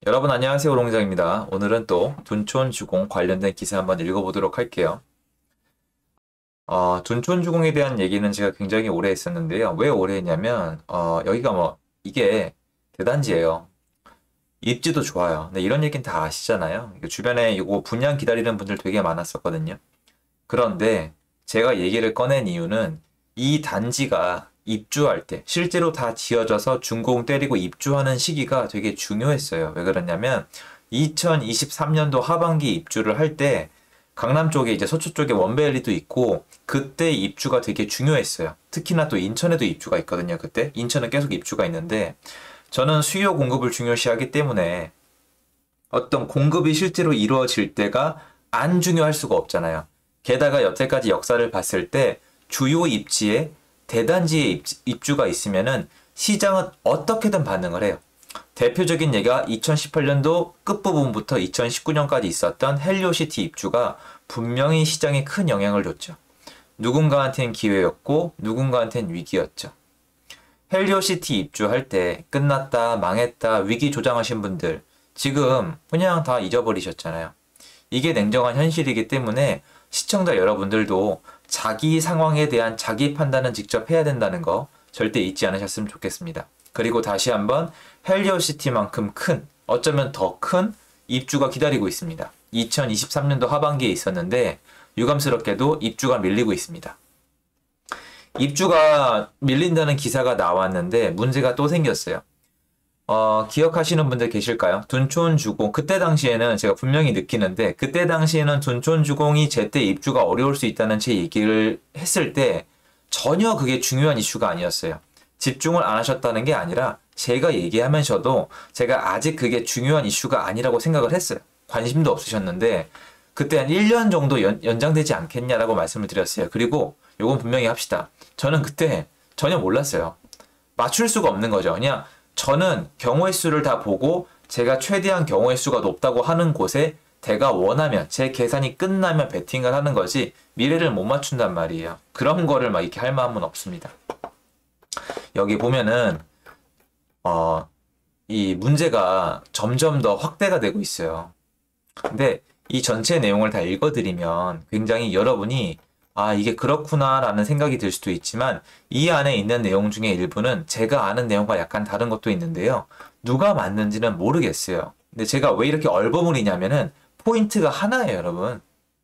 여러분 안녕하세요. 오롱장입니다. 오늘은 또 둔촌주공 관련된 기사 한번 읽어보도록 할게요. 둔촌주공에 대한 얘기는 제가 굉장히 오래 했었는데요. 왜 오래 했냐면 여기가 이게 대단지예요. 입지도 좋아요. 근데 이런 얘기는 다 아시잖아요. 주변에 이거 분양 기다리는 분들 되게 많았었거든요. 그런데 제가 얘기를 꺼낸 이유는 이 단지가 입주할 때 실제로 다 지어져서 준공 때리고 입주하는 시기가 되게 중요했어요. 왜 그러냐면 2023년도 하반기 입주를 할 때 강남 쪽에 이제 서초 쪽에 원베일리도 있고 그때 입주가 되게 중요했어요. 특히나 또 인천에도 입주가 있거든요. 그때 인천은 계속 입주가 있는데 저는 수요 공급을 중요시하기 때문에 어떤 공급이 실제로 이루어질 때가 안 중요할 수가 없잖아요. 게다가 여태까지 역사를 봤을 때 주요 입지에 대단지에 입주가 있으면은 시장은 어떻게든 반응을 해요. 대표적인 예가 2018년도 끝부분부터 2019년까지 있었던 헬리오시티 입주가 분명히 시장에 큰 영향을 줬죠. 누군가한테는 기회였고 누군가한테는 위기였죠. 헬리오시티 입주할 때 끝났다, 망했다, 위기 조장하신 분들 지금 그냥 다 잊어버리셨잖아요. 이게 냉정한 현실이기 때문에 시청자 여러분들도 자기 상황에 대한 자기 판단은 직접 해야 된다는 거 절대 잊지 않으셨으면 좋겠습니다. 그리고 다시 한번 헬리오시티만큼 큰, 어쩌면 더 큰 입주가 기다리고 있습니다. 2023년도 하반기에 있었는데 유감스럽게도 입주가 밀리고 있습니다. 입주가 밀린다는 기사가 나왔는데 문제가 또 생겼어요. 기억하시는 분들 계실까요? 둔촌주공. 그때 당시에는 제가 분명히 느끼는데, 그때 당시에는 둔촌주공이 제때 입주가 어려울 수 있다는 제 얘기를 했을 때, 전혀 그게 중요한 이슈가 아니었어요. 집중을 안 하셨다는 게 아니라, 제가 얘기하면서도 제가 아직 그게 중요한 이슈가 아니라고 생각을 했어요. 관심도 없으셨는데, 그때 한 1년 정도 연장되지 않겠냐라고 말씀을 드렸어요. 그리고 요건 분명히 합시다. 저는 그때 전혀 몰랐어요. 맞출 수가 없는 거죠. 그냥 저는 경우의 수를 다 보고 제가 최대한 경우의 수가 높다고 하는 곳에 제가 원하면 제 계산이 끝나면 베팅을 하는 거지 미래를 못 맞춘단 말이에요. 그런 거를 막 이렇게 할 마음은 없습니다. 여기 보면은 이 문제가 점점 더 확대가 되고 있어요. 근데 이 전체 내용을 다 읽어드리면 굉장히 여러분이 이게 그렇구나 라는 생각이 들 수도 있지만 이 안에 있는 내용 중에 일부는 제가 아는 내용과 약간 다른 것도 있는데요. 누가 맞는지는 모르겠어요. 근데 제가 왜 이렇게 얼버무리냐면은 포인트가 하나예요, 여러분.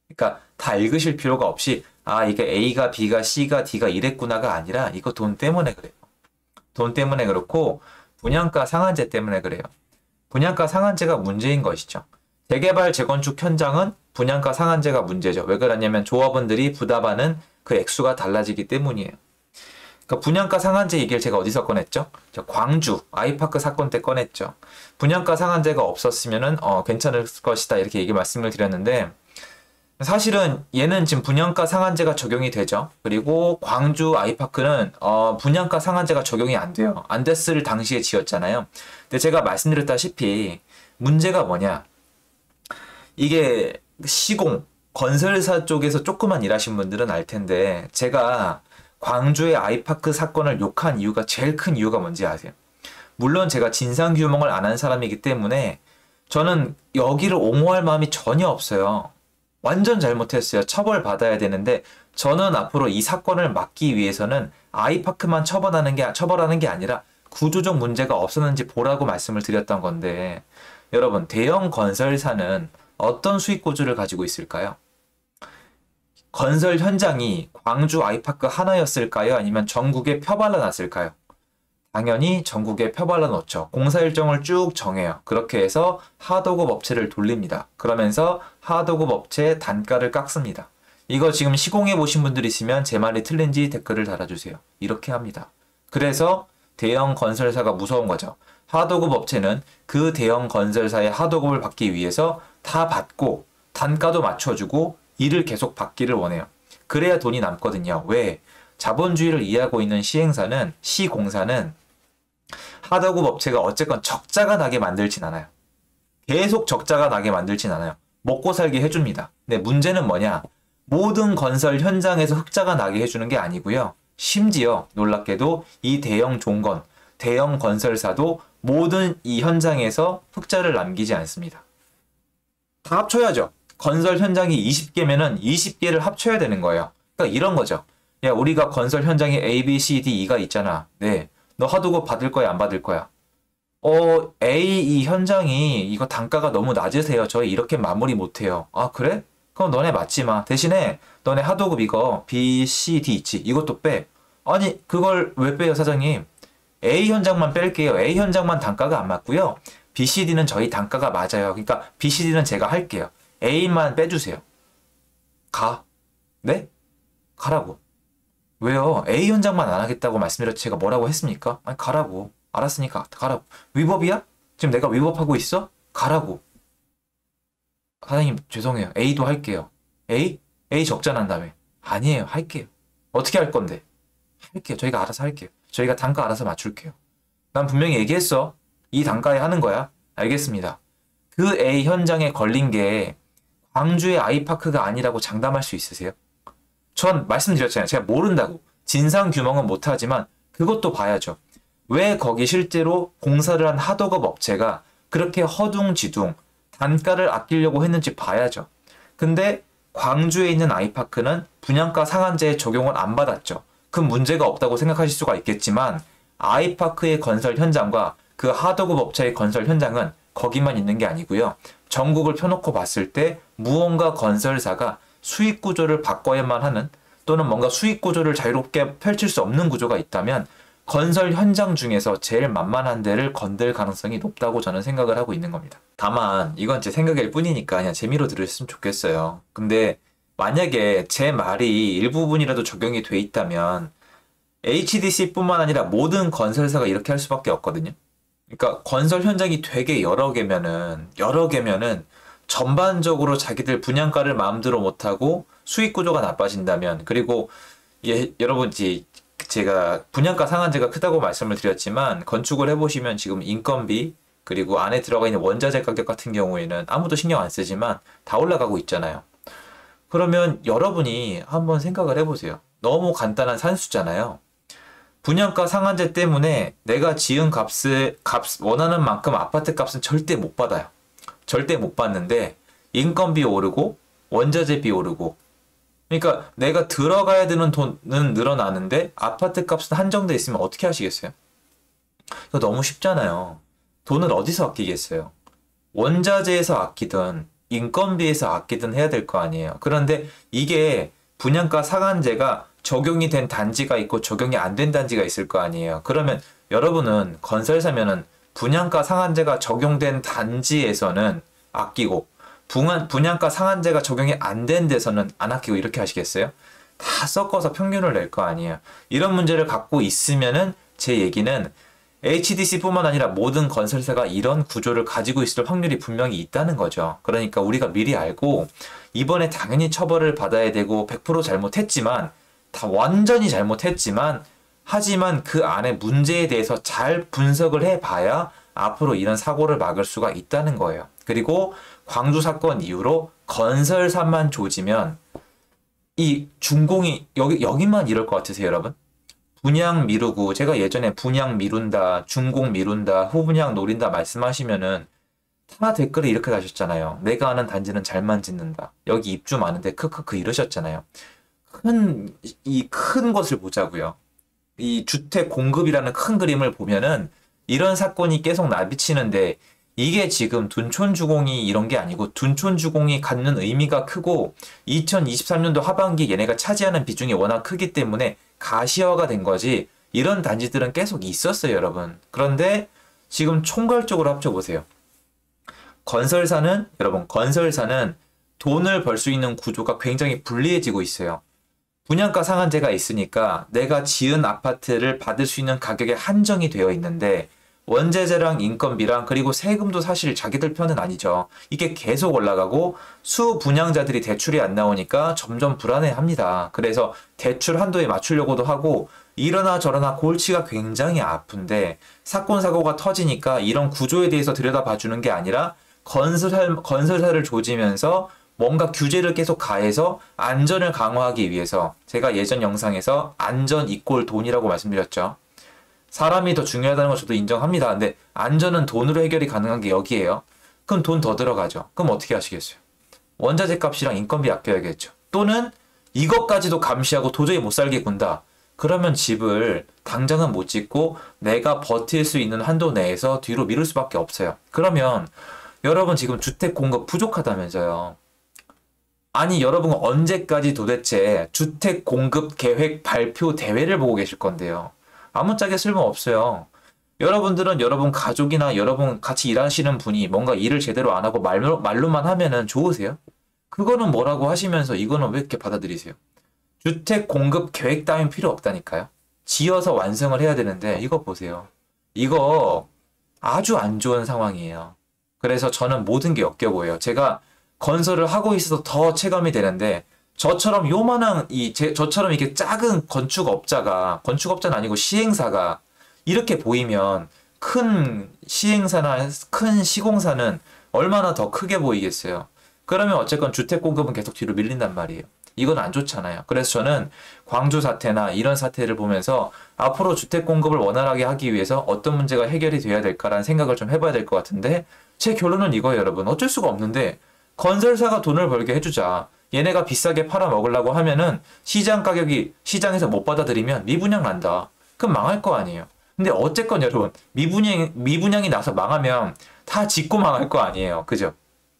그러니까 다 읽으실 필요가 없이 이게 A가 B가 C가 D가 이랬구나가 아니라 이거 돈 때문에 그래요. 돈 때문에 그렇고 분양가 상한제 때문에 그래요. 분양가 상한제가 문제인 것이죠. 재개발 재건축 현장은 분양가 상한제가 문제죠. 왜 그러냐면 조합원들이 부담하는 그 액수가 달라지기 때문이에요. 그러니까 분양가 상한제 얘기를 제가 어디서 꺼냈죠? 광주 아이파크 사건 때 꺼냈죠. 분양가 상한제가 없었으면은 괜찮을 것이다 이렇게 말씀을 드렸는데 사실은 얘는 지금 분양가 상한제가 적용이 되죠. 그리고 광주 아이파크는 분양가 상한제가 적용이 안 돼요. 안 됐을 당시에 지었잖아요. 근데 제가 말씀드렸다시피 문제가 뭐냐? 이게 시공, 건설사 쪽에서 조금만 일하신 분들은 알 텐데 제가 광주의 아이파크 사건을 욕한 이유가 제일 큰 이유가 뭔지 아세요? 물론 제가 진상규명을 안 한 사람이기 때문에 저는 여기를 옹호할 마음이 전혀 없어요. 완전 잘못했어요. 처벌받아야 되는데 저는 앞으로 이 사건을 막기 위해서는 아이파크만 처벌하는 게 아니라 구조적 문제가 없었는지 보라고 말씀을 드렸던 건데 여러분 대형 건설사는 어떤 수익 구조를 가지고 있을까요? 건설 현장이 광주 아이파크 하나였을까요? 아니면 전국에 펴발라 놨을까요? 당연히 전국에 펴발라 놓죠. 공사 일정을 쭉 정해요. 그렇게 해서 하도급 업체를 돌립니다. 그러면서 하도급 업체의 단가를 깎습니다. 이거 지금 시공해 보신 분들 있으면 제 말이 틀린지 댓글을 달아주세요. 이렇게 합니다. 그래서 대형 건설사가 무서운 거죠. 하도급 업체는 그 대형 건설사의 하도급을 받기 위해서 다 받고 단가도 맞춰주고 일을 계속 받기를 원해요. 그래야 돈이 남거든요. 왜? 자본주의를 이해하고 있는 시공사는 하도급 업체가 어쨌건 적자가 나게 만들진 않아요. 계속 적자가 나게 만들진 않아요. 먹고 살게 해줍니다. 근데 문제는 뭐냐? 모든 건설 현장에서 흑자가 나게 해주는 게 아니고요. 심지어 놀랍게도 이 대형 종건, 대형 건설사도 모든 이 현장에서 흑자를 남기지 않습니다. 다 합쳐야죠. 건설 현장이 20개면은 20개를 합쳐야 되는 거예요. 그러니까 이런 거죠. 야, 우리가 건설 현장에 A, B, C, D, E가 있잖아. 네. 너 하도급 받을 거야, 안 받을 거야? A 이 현장이 이거 단가가 너무 낮으세요. 저희 이렇게 마무리 못 해요. 아, 그래? 그럼 너네 맞지 마. 대신에 너네 하도급 이거 B, C, D 있지. 이것도 빼. 아니, 그걸 왜 빼요, 사장님? A 현장만 뺄게요. A 현장만 단가가 안 맞고요. B, C, D는 저희 단가가 맞아요. 그러니까 B, C, D는 제가 할게요. A만 빼주세요. 가. 네? 가라고. 왜요? A 현장만 안 하겠다고 말씀드렸지 제가 뭐라고 했습니까? 아니, 가라고. 알았으니까 가라고. 위법이야? 지금 내가 위법하고 있어? 가라고. 사장님 죄송해요. A도 할게요. A? A 적자난다며. 아니에요. 할게요. 어떻게 할 건데? 할게요. 저희가 알아서 할게요. 저희가 단가 알아서 맞출게요. 난 분명히 얘기했어. 이 단가에 하는 거야. 알겠습니다. 그 A 현장에 걸린 게 광주의 아이파크가 아니라고 장담할 수 있으세요? 전 말씀드렸잖아요. 제가 모른다고. 진상규명은 못하지만 그것도 봐야죠. 왜 거기 실제로 공사를 한 하도급 업체가 그렇게 허둥지둥 단가를 아끼려고 했는지 봐야죠. 근데 광주에 있는 아이파크는 분양가 상한제 적용을 안 받았죠. 그 문제가 없다고 생각하실 수가 있겠지만 아이파크의 건설 현장과 그 하도급 업체의 건설 현장은 거기만 있는 게 아니고요. 전국을 펴놓고 봤을 때 무언가 건설사가 수익 구조를 바꿔야만 하는 또는 뭔가 수익 구조를 자유롭게 펼칠 수 없는 구조가 있다면 건설 현장 중에서 제일 만만한 데를 건들 가능성이 높다고 저는 생각을 하고 있는 겁니다. 다만 이건 제 생각일 뿐이니까 그냥 재미로 들으셨으면 좋겠어요. 근데 만약에 제 말이 일부분이라도 적용이 돼 있다면 HDC뿐만 아니라 모든 건설사가 이렇게 할 수밖에 없거든요. 그러니까 건설 현장이 되게 여러 개면은 전반적으로 자기들 분양가를 마음대로 못하고 수익 구조가 나빠진다면 그리고 여러분 제가 분양가 상한제가 크다고 말씀을 드렸지만 건축을 해보시면 지금 인건비 그리고 안에 들어가 있는 원자재 가격 같은 경우에는 아무도 신경 안 쓰지만 다 올라가고 있잖아요. 그러면 여러분이 한번 생각을 해보세요. 너무 간단한 산수잖아요. 분양가 상한제 때문에 내가 지은 원하는 만큼 아파트 값은 절대 못 받아요. 절대 못 받는데 인건비 오르고 원자재비 오르고 그러니까 내가 들어가야 되는 돈은 늘어나는데 아파트 값은 한정돼 있으면 어떻게 하시겠어요? 이거 너무 쉽잖아요. 돈을 어디서 아끼겠어요? 원자재에서 아끼든 인건비에서 아끼든 해야 될 거 아니에요. 그런데 이게 분양가 상한제가 적용이 된 단지가 있고 적용이 안 된 단지가 있을 거 아니에요. 그러면 여러분은 건설사면은 분양가 상한제가 적용된 단지에서는 아끼고 분양가 상한제가 적용이 안 된 데서는 안 아끼고 이렇게 하시겠어요? 다 섞어서 평균을 낼 거 아니에요. 이런 문제를 갖고 있으면은 제 얘기는 HDC뿐만 아니라 모든 건설사가 이런 구조를 가지고 있을 확률이 분명히 있다는 거죠. 그러니까 우리가 미리 알고 이번에 당연히 처벌을 받아야 되고 100% 잘못했지만 다 완전히 잘못했지만 하지만 그 안에 문제에 대해서 잘 분석을 해봐야 앞으로 이런 사고를 막을 수가 있다는 거예요. 그리고 광주 사건 이후로 건설사만 조지면 이 준공이 여기만 이럴 것 같으세요, 여러분? 분양 미루고 제가 예전에 분양 미룬다, 준공 미룬다, 후분양 노린다 말씀하시면은 다 댓글에 이렇게 다셨잖아요. 내가 아는 단지는 잘만 짓는다. 여기 입주 많은데 크크크 이러셨잖아요. 큰 것을 보자고요. 이 주택 공급이라는 큰 그림을 보면은 이런 사건이 계속 나비치는데 이게 지금 둔촌주공이 이런 게 아니고 둔촌주공이 갖는 의미가 크고 2023년도 하반기 얘네가 차지하는 비중이 워낙 크기 때문에 가시화가 된 거지 이런 단지들은 계속 있었어요, 여러분. 그런데 지금 총괄적으로 합쳐보세요. 건설사는 돈을 벌 수 있는 구조가 굉장히 불리해지고 있어요. 분양가 상한제가 있으니까 내가 지은 아파트를 받을 수 있는 가격에 한정이 되어 있는데 원재재랑 인건비랑 그리고 세금도 사실 자기들 편은 아니죠. 이게 계속 올라가고 수분양자들이 대출이 안 나오니까 점점 불안해합니다. 그래서 대출 한도에 맞추려고도 하고 이러나 저러나 골치가 굉장히 아픈데 사건 사고가 터지니까 이런 구조에 대해서 들여다봐주는 게 아니라 건설사를 조지면서 뭔가 규제를 계속 가해서 안전을 강화하기 위해서 제가 예전 영상에서 안전 이꼴 돈이라고 말씀드렸죠. 사람이 더 중요하다는 걸 저도 인정합니다. 근데 안전은 돈으로 해결이 가능한 게 여기에요. 그럼 돈 더 들어가죠. 그럼 어떻게 하시겠어요? 원자재 값이랑 인건비 아껴야겠죠. 또는 이것까지도 감시하고 도저히 못 살게 군다. 그러면 집을 당장은 못 짓고 내가 버틸 수 있는 한도 내에서 뒤로 미룰 수밖에 없어요. 그러면 여러분 지금 주택 공급 부족하다면서요. 아니 여러분 언제까지 도대체 주택 공급 계획 발표 대회를 보고 계실 건데요. 아무짝에 쓸모없어요. 여러분들은 여러분 가족이나 여러분 같이 일하시는 분이 뭔가 일을 제대로 안 하고 말로만 하면은 좋으세요? 그거는 뭐라고 하시면서 이거는 왜 이렇게 받아들이세요? 주택 공급 계획 따윈 필요 없다니까요. 지어서 완성을 해야 되는데 이거 보세요. 이거 아주 안 좋은 상황이에요. 그래서 저는 모든 게 역겨워요. 제가 건설을 하고 있어서 더 체감이 되는데 저처럼 요만한 저처럼 이렇게 작은 건축업자는 아니고 시행사가 이렇게 보이면 큰 시행사나 큰 시공사는 얼마나 더 크게 보이겠어요. 그러면 어쨌건 주택 공급은 계속 뒤로 밀린단 말이에요. 이건 안 좋잖아요. 그래서 저는 광주 사태나 이런 사태를 보면서 앞으로 주택 공급을 원활하게 하기 위해서 어떤 문제가 해결이 돼야 될까라는 생각을 좀 해봐야 될 것 같은데 제 결론은 이거예요, 여러분. 어쩔 수가 없는데 건설사가 돈을 벌게 해주자. 얘네가 비싸게 팔아먹으려고 하면은 시장 가격이 시장에서 못 받아들이면 미분양 난다. 그럼 망할 거 아니에요. 근데 어쨌건 여러분 미분양이 나서 망하면 다 짓고 망할 거 아니에요. 그죠?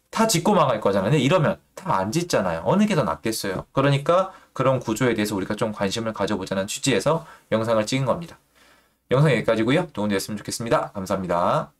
다 짓고 망할 거잖아요. 근데 이러면 다 안 짓잖아요. 어느 게 더 낫겠어요. 그러니까 그런 구조에 대해서 우리가 좀 관심을 가져보자는 취지에서 영상을 찍은 겁니다. 영상 여기까지고요. 도움되었으면 좋겠습니다. 감사합니다.